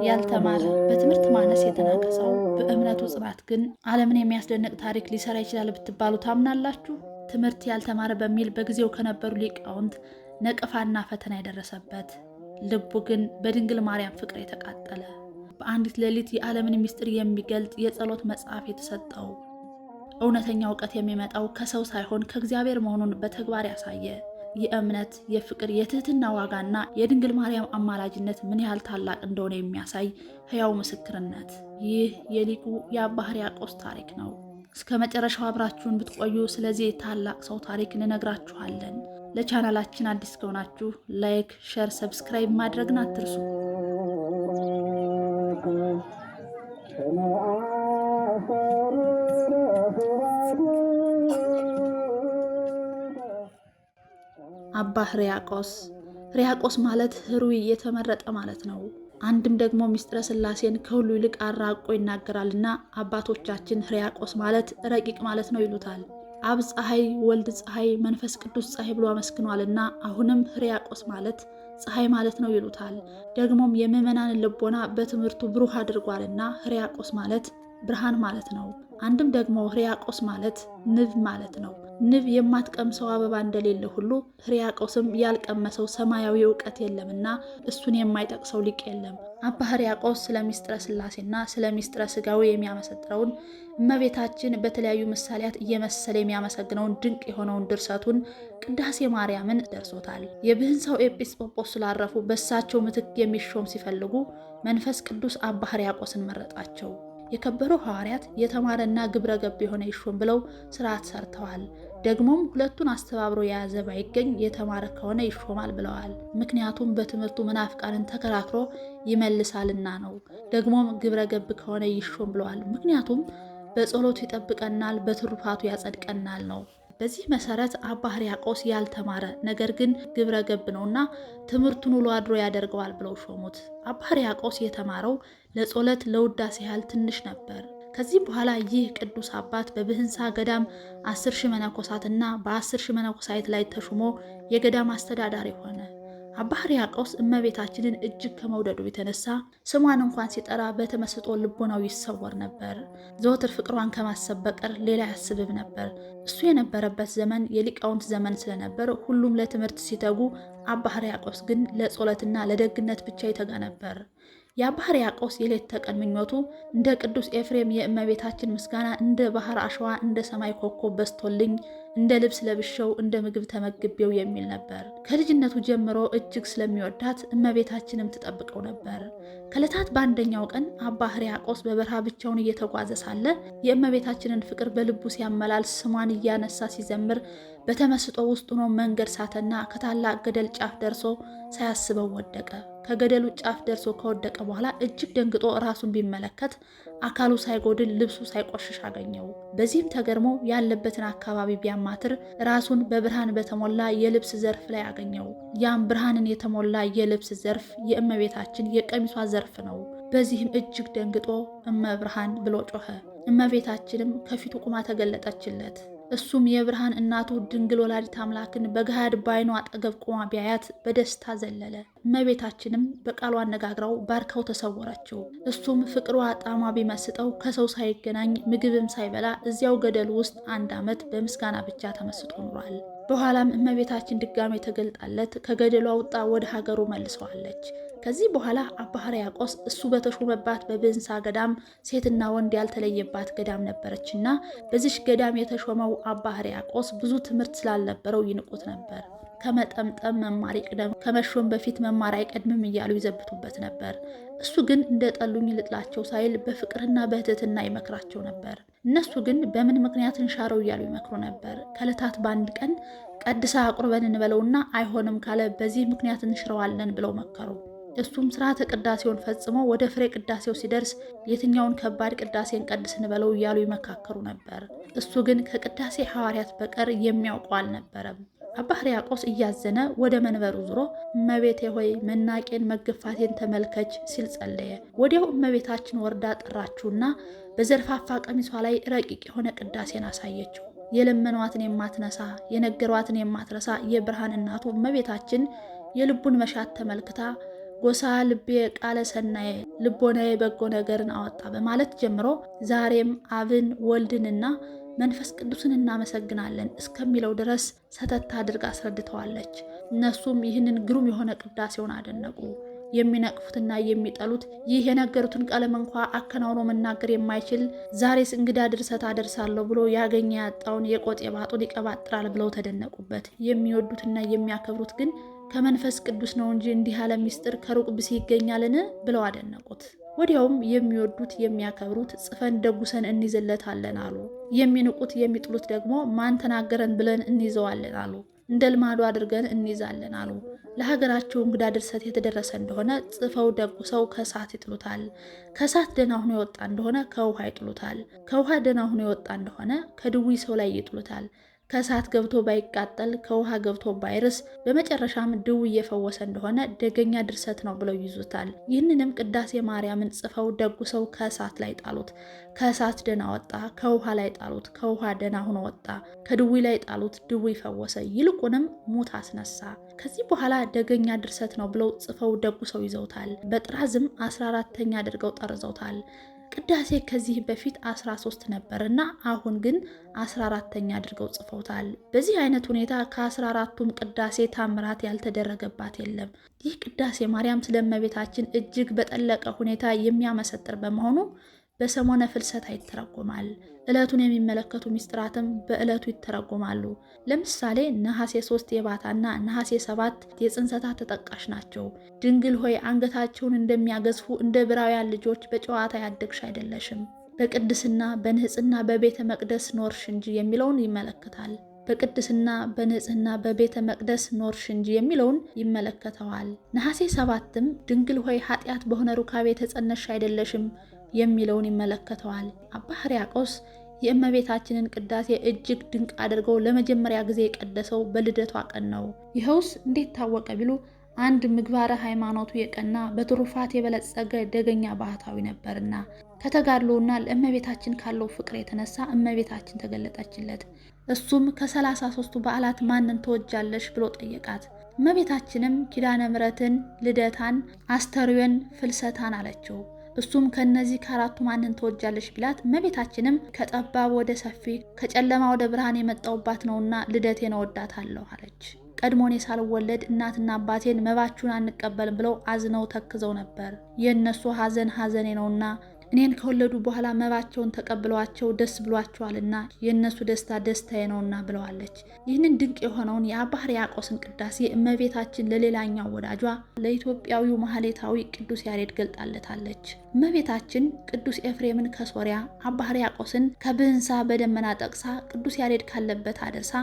ያልተማረ በትምህርት ማነስ የተናቀ ሰው በእምነቱ ጽናት ግን ዓለምን የሚያስደንቅ ታሪክ ሊሰራ ይችላል ብትባሉ ታምናላችሁ? ትምህርት ያልተማረ በሚል በጊዜው ከነበሩ ሊቃውንት ነቀፋና ፈተና የደረሰበት፣ ልቡ ግን በድንግል ማርያም ፍቅር የተቃጠለ፣ በአንዲት ሌሊት የዓለምን ምስጢር የሚገልጥ የጸሎት መጽሐፍ የተሰጠው፣ እውነተኛ እውቀት የሚመጣው ከሰው ሳይሆን ከእግዚአብሔር መሆኑን በተግባር ያሳየ፣ የእምነት የፍቅር የትህትና ዋጋና የድንግል ማርያም አማላጅነት ምን ያህል ታላቅ እንደሆነ የሚያሳይ ሕያው ምስክርነት። ይህ የሊቁ የአባ ሕርያቆስ ታሪክ ነው። እስከ መጨረሻው አብራችሁን ብትቆዩ ስለዚህ ታላቅ ሰው ታሪክ እንነግራችኋለን። ለቻናላችን አዲስ ከሆናችሁ ላይክ፣ ሼር፣ ሰብስክራይብ ማድረግን አትርሱ። አባ ሕርያቆስ። ሕርያቆስ ማለት ህሩይ የተመረጠ ማለት ነው። አንድም ደግሞ ምስጢረ ሥላሴን ከሁሉ ይልቅ አራቆ ይናገራልና አባቶቻችን ሕርያቆስ ማለት ረቂቅ ማለት ነው ይሉታል። አብ ፀሐይ፣ ወልድ ፀሐይ፣ መንፈስ ቅዱስ ፀሐይ ብሎ አመስግኗልና አሁንም ሕርያቆስ ማለት ፀሐይ ማለት ነው ይሉታል። ደግሞም የምዕመናንን ልቦና በትምህርቱ ብሩህ አድርጓልና ሕርያቆስ ማለት ብርሃን ማለት ነው። አንድም ደግሞ ሕርያቆስ ማለት ንብ ማለት ነው። ንብ የማትቀምሰው አበባ እንደሌለ ሁሉ ሕርያቆስም ያልቀመሰው ሰማያዊ እውቀት የለምና እሱን የማይጠቅሰው ሊቅ የለም። አባ ሕርያቆስ ስለ ምስጢረ ሥላሴና ስለ ምስጢረ ሥጋዌ የሚያመሰጥረውን እመቤታችን በተለያዩ ምሳሌያት እየመሰለ የሚያመሰግነውን ድንቅ የሆነውን ድርሰቱን ቅዳሴ ማርያምን ደርሶታል። የብህንሳው ኤጲስቆጶስ ስላረፉ በእሳቸው ምትክ የሚሾም ሲፈልጉ መንፈስ ቅዱስ አባ ሕርያቆስን መረጣቸው። የከበሩ ሐዋርያት የተማረና ግብረ ገብ የሆነ ይሾም ብለው ስርዓት ሰርተዋል። ደግሞም ሁለቱን አስተባብሮ የያዘ ባይገኝ የተማረ ከሆነ ይሾማል ብለዋል። ምክንያቱም በትምህርቱ መናፍቃንን ተከራክሮ ይመልሳልና ነው። ደግሞም ግብረ ገብ ከሆነ ይሾም ብለዋል። ምክንያቱም በጸሎቱ ይጠብቀናል፣ በትሩፋቱ ያጸድቀናል ነው። በዚህ መሰረት አባ ሕርያቆስ ያልተማረ ነገር ግን ግብረ ገብ ነውና ትምህርቱን ውሎ አድሮ ያደርገዋል ብለው ሾሙት። አባ ሕርያቆስ የተማረው ለጸሎት ለውዳሴ ያህል ትንሽ ነበር። ከዚህ በኋላ ይህ ቅዱስ አባት በብህንሳ ገዳም 10,000 መነኮሳትና በ10,000 መነኮሳይት ላይ ተሹሞ የገዳም አስተዳዳሪ ሆነ። አባ ሕርያቆስ እመቤታችንን እጅግ ከመውደዱ የተነሳ ስሟን እንኳን ሲጠራ በተመስጦ ልቦናው ይሰወር ነበር። ዘወትር ፍቅሯን ከማሰብ በቀር ሌላ ያስብም ነበር። እሱ የነበረበት ዘመን የሊቃውንት ዘመን ስለነበር ሁሉም ለትምህርት ሲተጉ፣ አባ ሕርያቆስ ግን ለጸሎትና ለደግነት ብቻ ይተጋ ነበር። የአባ ሕርያቆስ የሌት ተቀን ምኞቱ እንደ ቅዱስ ኤፍሬም የእመቤታችን ምስጋና እንደ ባህር አሸዋ እንደ ሰማይ ኮከብ በስቶልኝ እንደ ልብስ ለብሼው እንደ ምግብ ተመግቤው የሚል ነበር። ከልጅነቱ ጀምሮ እጅግ ስለሚወዳት እመቤታችንም ትጠብቀው ነበር። ከዕለታት በአንደኛው ቀን አባ ሕርያቆስ በበረሃ ብቻውን እየተጓዘ ሳለ የእመቤታችንን ፍቅር በልቡ ሲያመላል ስሟን እያነሳ ሲዘምር በተመስጦ ውስጥ ሆኖ መንገድ ሳተና ከታላቅ ገደል ጫፍ ደርሶ ሳያስበው ወደቀ። ከገደሉ ጫፍ ደርሶ ከወደቀ በኋላ እጅግ ደንግጦ ራሱን ቢመለከት አካሉ ሳይጎድል ልብሱ ሳይቆሽሽ አገኘው። በዚህም ተገርሞ ያለበትን አካባቢ ቢያማትር ራሱን በብርሃን በተሞላ የልብስ ዘርፍ ላይ አገኘው። ያም ብርሃንን የተሞላ የልብስ ዘርፍ የእመቤታችን የቀሚሷ ዘርፍ ነው። በዚህም እጅግ ደንግጦ እመብርሃን ብሎ ጮኸ። እመቤታችንም ከፊቱ ቁማ ተገለጠችለት። እሱም የብርሃን እናቱ ድንግል ወላዲት አምላክን በገሃድ ባይኗ አጠገብ ቆማ ቢያያት በደስታ ዘለለ። እመቤታችንም በቃሉ አነጋግራው ባርካው ተሰወረችው። እሱም ፍቅሯ ጣሟ ቢመስጠው ከሰው ሳይገናኝ ምግብም ሳይበላ እዚያው ገደል ውስጥ 1 ዓመት በምስጋና ብቻ ተመስጦ ኖሯል። በኋላም እመቤታችን ድጋሜ ተገልጣለት ከገደሉ አውጣ ወደ ሀገሩ መልሰዋለች። ከዚህ በኋላ አባ ሕርያቆስ እሱ በተሾመባት በብህንሳ ገዳም ሴትና ወንድ ያልተለየባት ገዳም ነበረችና በዚሽ ገዳም የተሾመው አባ ሕርያቆስ ብዙ ትምህርት ስላልነበረው ይንቁት ነበር። ከመጠምጠም መማር ይቅደም፣ ከመሾም በፊት መማር አይቀድምም እያሉ ይዘብቱበት ነበር። እሱ ግን እንደ ጠሉኝ ልጥላቸው ሳይል በፍቅርና በትህትና ይመክራቸው ነበር። እነሱ ግን በምን ምክንያት እንሻረው እያሉ ይመክሩ ነበር። ከዕለታት በአንድ ቀን ቀድሳ አቁርበን እንበለውና አይሆንም ካለ በዚህ ምክንያት እንሽረዋለን ብለው መከሩ። እሱም ስርዓተ ቅዳሴውን ፈጽሞ ወደ ፍሬ ቅዳሴው ሲደርስ የትኛውን ከባድ ቅዳሴን ቀድስ እንበለው እያሉ ይመካከሩ ነበር። እሱ ግን ከቅዳሴ ሐዋርያት በቀር የሚያውቀው አልነበረም። አባ ሕርያቆስ እያዘነ ወደ መንበሩ ዙሮ እመቤቴ ሆይ መናቄን መገፋቴን ተመልከች ሲል ጸለየ። ወዲያው እመቤታችን ወርዳ ጠራችውና በዘርፋፋ ቀሚሷ ላይ ረቂቅ የሆነ ቅዳሴን አሳየችው። የለመኗትን የማትነሳ የነገሯትን የማትረሳ የብርሃን እናቱ እመቤታችን የልቡን መሻት ተመልክታ ጎሳ ልቤ ቃለ ሰናየ ልቦናዬ በጎ ነገርን አወጣ በማለት ጀምሮ ዛሬም አብን ወልድንና መንፈስ ቅዱስን እናመሰግናለን እስከሚለው ድረስ ሰተት አድርጋ አስረድተዋለች። እነሱም ይህንን ግሩም የሆነ ቅዳሴውን አደነቁ። የሚነቅፉትና የሚጠሉት ይህ የነገሩትን ቀለም እንኳ አከናውኖ መናገር የማይችል ዛሬስ እንግዳ ድርሰት አደርሳለሁ ብሎ ያገኘ ያጣውን የቆጤ ባጡን ይቀባጥራል ብለው ተደነቁበት። የሚወዱትና የሚያከብሩት ግን ከመንፈስ ቅዱስ ነው እንጂ እንዲህ ያለ ምስጢር ከሩቅ ብስ ይገኛልን ብለው አደነቁት። ወዲያውም የሚወዱት የሚያከብሩት ጽፈን ደጉሰን እንይዝለታለን አሉ። የሚንቁት የሚጥሉት ደግሞ ማን ተናገረን ብለን እንይዘዋለን አሉ። እንደ ልማዱ አድርገን እንይዛለን አሉ። ለሀገራቸው እንግዳ ድርሰት የተደረሰ እንደሆነ ጽፈው ደጉሰው ከእሳት ይጥሉታል። ከእሳት ደህና ሆኖ የወጣ እንደሆነ ከውሃ ይጥሉታል። ከውሃ ደህና ሆኖ የወጣ እንደሆነ ከድውይ ሰው ላይ ይጥሉታል። ከእሳት ገብቶ ባይቃጠል ከውሃ ገብቶ ባይርስ በመጨረሻም ድውይ እየፈወሰ እንደሆነ ደገኛ ድርሰት ነው ብለው ይዙታል። ይህንንም ቅዳሴ ማርያምን ጽፈው ደጉሰው ከእሳት ላይ ጣሉት። ከእሳት ደህና ወጣ። ከውሃ ላይ ጣሉት። ከውሃ ደህና ሆኖ ወጣ። ከድውይ ላይ ጣሉት። ድውይ ፈወሰ። ይልቁንም ሙት አስነሳ። ከዚህ በኋላ ደገኛ ድርሰት ነው ብለው ጽፈው ደጉሰው ይዘውታል። በጥራዝም 14ተኛ አድርገው ጠርዘውታል። ቅዳሴ ከዚህ በፊት 13 ነበርና አሁን ግን 14ተኛ አድርገው ጽፈውታል። በዚህ አይነት ሁኔታ ከ14ቱም ቅዳሴ ታምራት ያልተደረገባት የለም። ይህ ቅዳሴ ማርያም ስለ እመቤታችን እጅግ በጠለቀ ሁኔታ የሚያመሰጥር በመሆኑ በሰሞነ ፍልሰታ ይተረጎማል። ዕለቱን የሚመለከቱ ሚስጥራትም በዕለቱ ይተረጎማሉ። ለምሳሌ ነሐሴ 3 የባታና ነሐሴ 7 የጽንሰታ ተጠቃሽ ናቸው። ድንግል ሆይ አንገታቸውን እንደሚያገዝፉ እንደ ዕብራውያን ልጆች በጨዋታ ያደግሽ አይደለሽም፣ በቅድስና በንጽህና በቤተ መቅደስ ኖርሽ እንጂ የሚለውን ይመለከታል። በቅድስና በንጽህና በቤተ መቅደስ ኖርሽ እንጂ የሚለውን ይመለከተዋል። ነሐሴ 7ም ድንግል ሆይ ኃጢአት በሆነ ሩካቤ የተጸነሽ አይደለሽም የሚለውን ይመለከተዋል። አባ ሕርያቆስ የእመቤታችንን ቅዳሴ እጅግ ድንቅ አድርገው ለመጀመሪያ ጊዜ የቀደሰው በልደቷ ቀን ነው። ይኸውስ እንዴት ታወቀ ቢሉ አንድ ምግባረ ሃይማኖቱ የቀና በትሩፋት የበለጸገ ደገኛ ባህታዊ ነበርና ከተጋድሎና ለእመቤታችን ካለው ፍቅር የተነሳ እመቤታችን ተገለጠችለት። እሱም ከ33ቱ በዓላት ማንን ትወጃለሽ ብሎ ጠየቃት። እመቤታችንም ኪዳነ ምሕረትን፣ ልደታን፣ አስተርዮን፣ ፍልሰታን አለችው። እሱም ከነዚህ ከአራቱ ማንን ትወጃለሽ ቢላት እመቤታችንም ከጠባብ ወደ ሰፊ ከጨለማ ወደ ብርሃን የመጣውባት ነውና ልደቴን እወዳታለሁ አለች። ቀድሞኔ ሳልወለድ እናትና አባቴን መባችሁን አንቀበልም ብለው አዝነው ተክዘው ነበር። የእነሱ ሐዘን ሐዘኔ ነውና እኔን ከወለዱ በኋላ መባቸውን ተቀብለዋቸው ደስ ብሏቸዋልና የእነሱ ደስታ ደስታዬ ነውና ብለዋለች። ይህንን ድንቅ የሆነውን የአባ ሕርያቆስን ቅዳሴ እመቤታችን ለሌላኛው ወዳጇ ለኢትዮጵያዊው ማህሌታዊ ቅዱስ ያሬድ ገልጣለታለች። እመቤታችን ቅዱስ ኤፍሬምን ከሶሪያ አባ ሕርያቆስን ከብህንሳ በደመና ጠቅሳ ቅዱስ ያሬድ ካለበት አደርሳ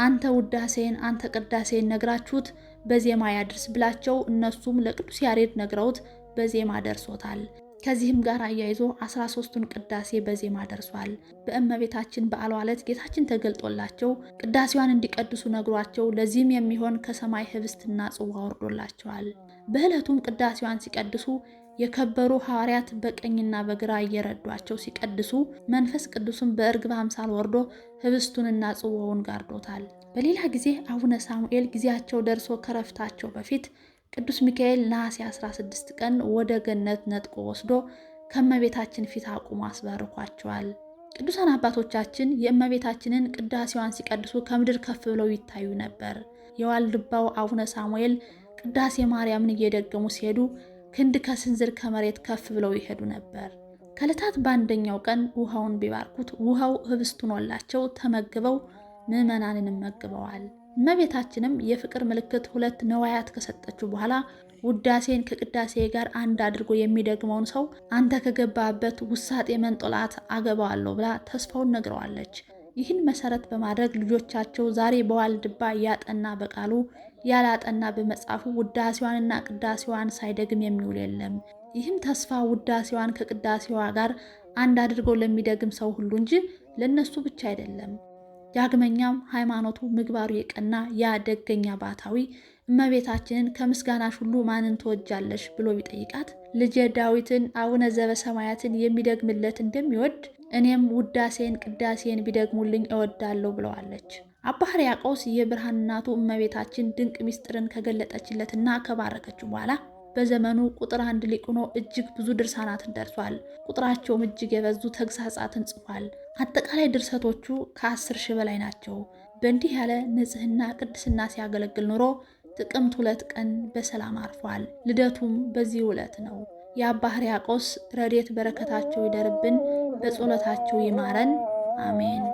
አንተ ውዳሴን አንተ ቅዳሴን ነግራችሁት በዜማ ያድርስ ብላቸው እነሱም ለቅዱስ ያሬድ ነግረውት በዜማ ደርሶታል። ከዚህም ጋር አያይዞ 13ቱን ቅዳሴ በዜማ ደርሷል። በእመቤታችን በዓለ ዕለት ጌታችን ተገልጦላቸው ቅዳሴዋን እንዲቀድሱ ነግሯቸው ለዚህም የሚሆን ከሰማይ ህብስትና ጽዋ ወርዶላቸዋል። በዕለቱም ቅዳሴዋን ሲቀድሱ የከበሩ ሐዋርያት በቀኝና በግራ እየረዷቸው ሲቀድሱ መንፈስ ቅዱስም በእርግብ አምሳል ወርዶ ህብስቱንና ጽዋውን ጋርዶታል። በሌላ ጊዜ አቡነ ሳሙኤል ጊዜያቸው ደርሶ ከረፍታቸው በፊት ቅዱስ ሚካኤል ነሐሴ 16 ቀን ወደ ገነት ነጥቆ ወስዶ ከእመቤታችን ፊት አቁሞ አስባርኳቸዋል። ቅዱሳን አባቶቻችን የእመቤታችንን ቅዳሴዋን ሲቀድሱ ከምድር ከፍ ብለው ይታዩ ነበር። የዋልድባው አቡነ ሳሙኤል ቅዳሴ ማርያምን እየደገሙ ሲሄዱ ክንድ ከስንዝር ከመሬት ከፍ ብለው ይሄዱ ነበር። ከዕለታት በአንደኛው ቀን ውሃውን ቢባርኩት ውሃው ህብስት ሆኖላቸው ተመግበው ምዕመናንን መግበዋል። እመቤታችንም የፍቅር ምልክት 2 ነዋያት ከሰጠችው በኋላ ውዳሴን ከቅዳሴ ጋር አንድ አድርጎ የሚደግመውን ሰው አንተ ከገባበት ውሳጤ መንጦላት አገባዋለሁ ብላ ተስፋውን ነግረዋለች። ይህን መሰረት በማድረግ ልጆቻቸው ዛሬ በዋልድባ ያጠና በቃሉ ያላጠና በመጻፉ ውዳሴዋንና ቅዳሴዋን ሳይደግም የሚውል የለም። ይህም ተስፋ ውዳሴዋን ከቅዳሴዋ ጋር አንድ አድርጎ ለሚደግም ሰው ሁሉ እንጂ ለነሱ ብቻ አይደለም። ዳግመኛም ሃይማኖቱ ምግባሩ የቀና ያ ደገኛ ባታዊ እመቤታችንን ከምስጋናሽ ሁሉ ማንን ትወጃለሽ ብሎ ቢጠይቃት ልጄ ዳዊትን አቡነ ዘበሰማያትን የሚደግምለት እንደሚወድ እኔም ውዳሴን ቅዳሴን ቢደግሙልኝ እወዳለሁ ብለዋለች። አባ ሕርያቆስ የብርሃን እናቱ እመቤታችን ድንቅ ምስጢርን ከገለጠችለትና ከባረከችው በኋላ በዘመኑ ቁጥር 1 ሊቅ ሆኖ እጅግ ብዙ ድርሳናትን ደርሷል። ቁጥራቸውም እጅግ የበዙ ተግሳጻትን ጽፏል። አጠቃላይ ድርሰቶቹ ከ10 ሺህ በላይ ናቸው። በእንዲህ ያለ ንጽህና ቅድስና ሲያገለግል ኖሮ ጥቅምት 2 ቀን በሰላም አርፏል። ልደቱም በዚህ ዕለት ነው። የአባ ሕርያቆስ ረድኤት በረከታቸው ይደርብን፣ በጸሎታቸው ይማረን፣ አሜን።